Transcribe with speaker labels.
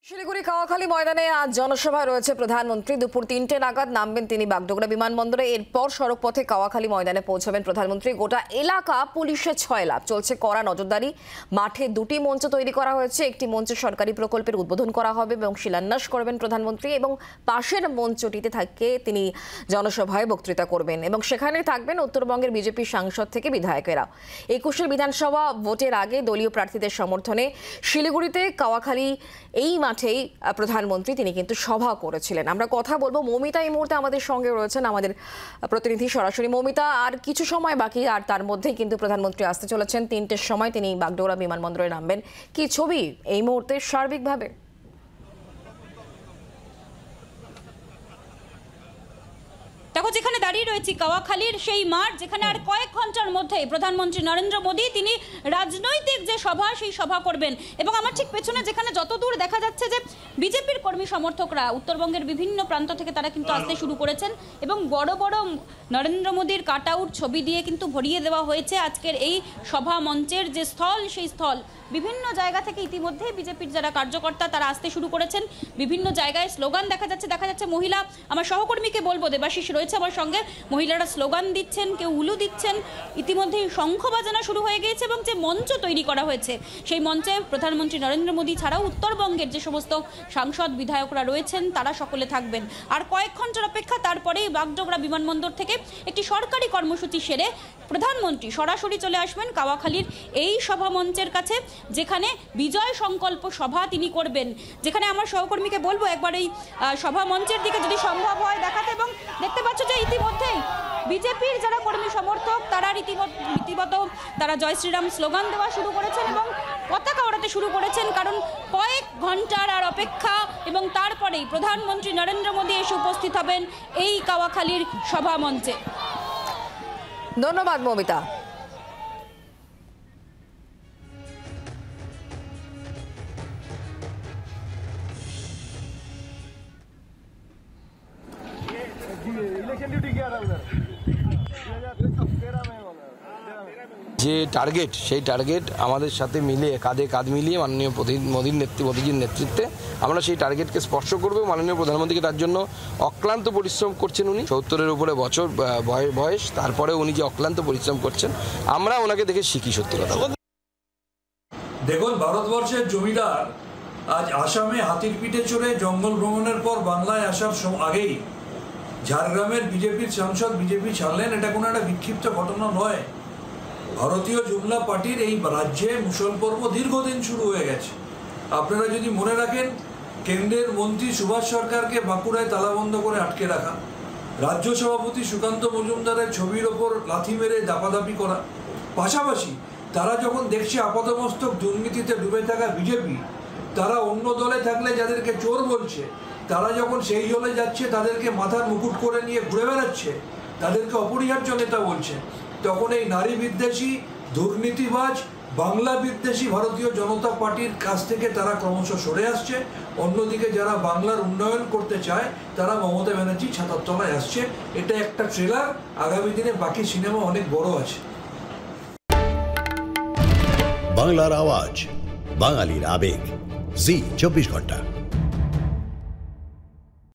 Speaker 1: শিলিগুড়ি কাওয়াখালী ময়দানে আজ জনসভায় রয়েছে প্রধানমন্ত্রী। দুপুর ৩টে নাগাদ নামবেন তিনি বাগডোগরা বিমানবন্দরে। এরপর সড়ক পথে কাওয়াখালী ময়দানে পৌঁছাবেন প্রধানমন্ত্রী। গোটা এলাকা পুলিশের ছয়লাভ, চলছে কড়া নজরদারি। মাঠে দুটি মঞ্চ তৈরি করা হয়েছে। একটি মঞ্চে সরকারি প্রকল্পের উদ্বোধন করা হবে এবং শিলান্যাস করবেন প্রধানমন্ত্রী, এবং পাশের মঞ্চটিতে থাকে তিনি জনসভায় বক্তৃতা করবেন এবং সেখানে থাকবেন উত্তরবঙ্গের বিজেপি সাংসদ থেকে বিধায়কেরা। ২১ বিধানসভা ভোটের আগে দলীয় প্রার্থীদের সমর্থনে শিলিগুড়িতে কাওয়াখালী এই মাঠেই প্রধানমন্ত্রী তিনি কিন্তু সভা করেছিলেন। আমরা কথা বলবো, মৌমিতা এই মুহূর্তে আমাদের সঙ্গে রয়েছেন, আমাদের প্রতিনিধি সরাসরি। মৌমিতা, আর কিছু সময় বাকি, আর তার মধ্যেই কিন্তু প্রধানমন্ত্রী আসতে চলেছেন। ৩টের সময় তিনি বাগডোগরা বিমানবন্দরে নামবেন। কি ছবি এই মুহূর্তে সার্বিকভাবে?
Speaker 2: দেখো, যেখানে দাঁড়িয়ে রয়েছি কাওয়াখালীর সেই মাঠ, যেখানে আর কয়েক ঘন্টার মধ্যেই প্রধানমন্ত্রী নরেন্দ্র মোদী তিনি রাজনৈতিক যে সভা সেই সভা করবেন। এবং আমার ঠিক পেছনে যেখানে যতদূর দেখা যাচ্ছে যে বিজেপির কর্মী সমর্থকরা উত্তরবঙ্গের বিভিন্ন প্রান্ত থেকে তারা কিন্তু আসতে শুরু করেছেন এবং বড় বড় নরেন্দ্র মোদীর কাট আউট ছবি দিয়ে কিন্তু ভরিয়ে দেওয়া হয়েছে আজকের এই সভা মঞ্চের যে স্থল, সেই স্থল। বিভিন্ন জায়গা থেকে ইতিমধ্যে বিজেপির যারা কার্যকর্তা তারা আসতে শুরু করেছেন। বিভিন্ন জায়গায় স্লোগান দেখা যাচ্ছে মহিলা, আমার সহকর্মীকে বলবো, দেবাশিস রয়েছে আমার সঙ্গে, মহিলারা স্লোগান দিচ্ছেন, কেউ উলু দিচ্ছেন। ইতিমধ্যেই শঙ্খ বাজানো শুরু হয়ে গিয়েছে এবং যে মঞ্চ তৈরি করা হয়েছে সেই মঞ্চে প্রধানমন্ত্রী নরেন্দ্র মোদী ছাড়াও উত্তরবঙ্গের যে সমস্ত সাংসদ বিধায়করা রয়েছেন তারা সকলে থাকবেন। আর কয়েক ঘন্টার অপেক্ষা, তারপরেই বাগডোগরা বিমানবন্দর থেকে একটি সরকারি কর্মসূচি সেরে প্রধানমন্ত্রী সরাসরি চলে আসবেন কাওয়াখালীর এই সভা মঞ্চের কাছে, যেখানে বিজয় সংকল্প সভা তিনি করবেন। যেখানে আমার সহকর্মীকে বলবো একবার এই সভা মঞ্চের দিকে যদি সম্ভব হয় দেখাতে। এবং দেখতে পাচ্ছ যে ইতিমধ্যেই বিজেপির যারা কর্মী সমর্থক তারা রীতিমত তারা জয় শ্রীরাম স্লোগান দেওয়া শুরু করেছেন এবং পতাকা ওড়াতে শুরু করেছেন, কারণ কয়েক ঘন্টার আর অপেক্ষা এবং তারপরেই প্রধানমন্ত্রী নরেন্দ্র মোদী এসে উপস্থিত হবেন এই কাওয়াখালীর সভা মঞ্চে।
Speaker 1: ধন্যবাদ মৌমিতা।
Speaker 3: যে টার্গেট, সেই টার্গেট আমাদের সাথে মিলে কাঁধে কাঁধ মিলিয়ে মাননীয় মোদীজির নেতৃত্বে আমরা সেই টার্গেটকে স্পর্শ করব। মাননীয় প্রধানমন্ত্রীকে তার জন্য অক্লান্ত পরিশ্রম করছেন উনি। ৭০-এর উপরে বছর বয়স, তারপরে উনি যে অক্লান্ত পরিশ্রম করছেন আমরা ওনাকে দেখে শিখি। সত্যি কথা
Speaker 4: দেখুন, ভারতবর্ষের জমিদার আজ আসামে হাতির পিঠে চড়ে জঙ্গল ভ্রমণের পর বাংলায় আসার আগেই ঝাড়গ্রামের বিজেপির সাংসদ বিজেপি ছাড়লেন। এটা কোনো একটা বিক্ষিপ্ত ঘটনা নয়। ভারতীয় জুমলা পার্টির এই রাজ্যে মুসল পর্ব দীর্ঘদিন শুরু হয়ে গেছে। আপনারা যদি মনে রাখেন, কেন্দ্রের মন্ত্রী সুভাষ সরকারকে বাঁকুড়ায় তালাবন্ধ করে আটকে রাখা, রাজ্য সভাপতি সুকান্ত মজুমদারের ছবির ওপর লাথি মেরে দাপাদাপি করা, পাশাপাশি তারা যখন দেখছে আপাতমস্তক দুর্নীতিতে ডুবে থাকা বিজেপি, তারা অন্য দলে থাকলে যাদেরকে চোর বলছে, তারা যখন সেই দলে যাচ্ছে তাদেরকে মাথার মুকুট করে নিয়ে ঘুরে বেড়াচ্ছে, তাদেরকে অপরিহার্য নেতা বলছে, তখন এই নারী বিদ্বেষী, দুর্নীতিবাজ, বাংলা বিদ্বেষী ভারতীয় জনতা পার্টির কাছ থেকে তারা ক্রমশ সরে আসছে। অন্যদিকে যারা বাংলার উন্নয়ন করতে চায় তারা মমতা ব্যানার্জি ছাতার তলায় আসছে। এটা একটা ট্রেলার, আগামী দিনে বাকি সিনেমা অনেক বড় আছে।
Speaker 5: বাংলার আওয়াজ, বাঙালির আবেগ, জি ২৪ ঘন্টা।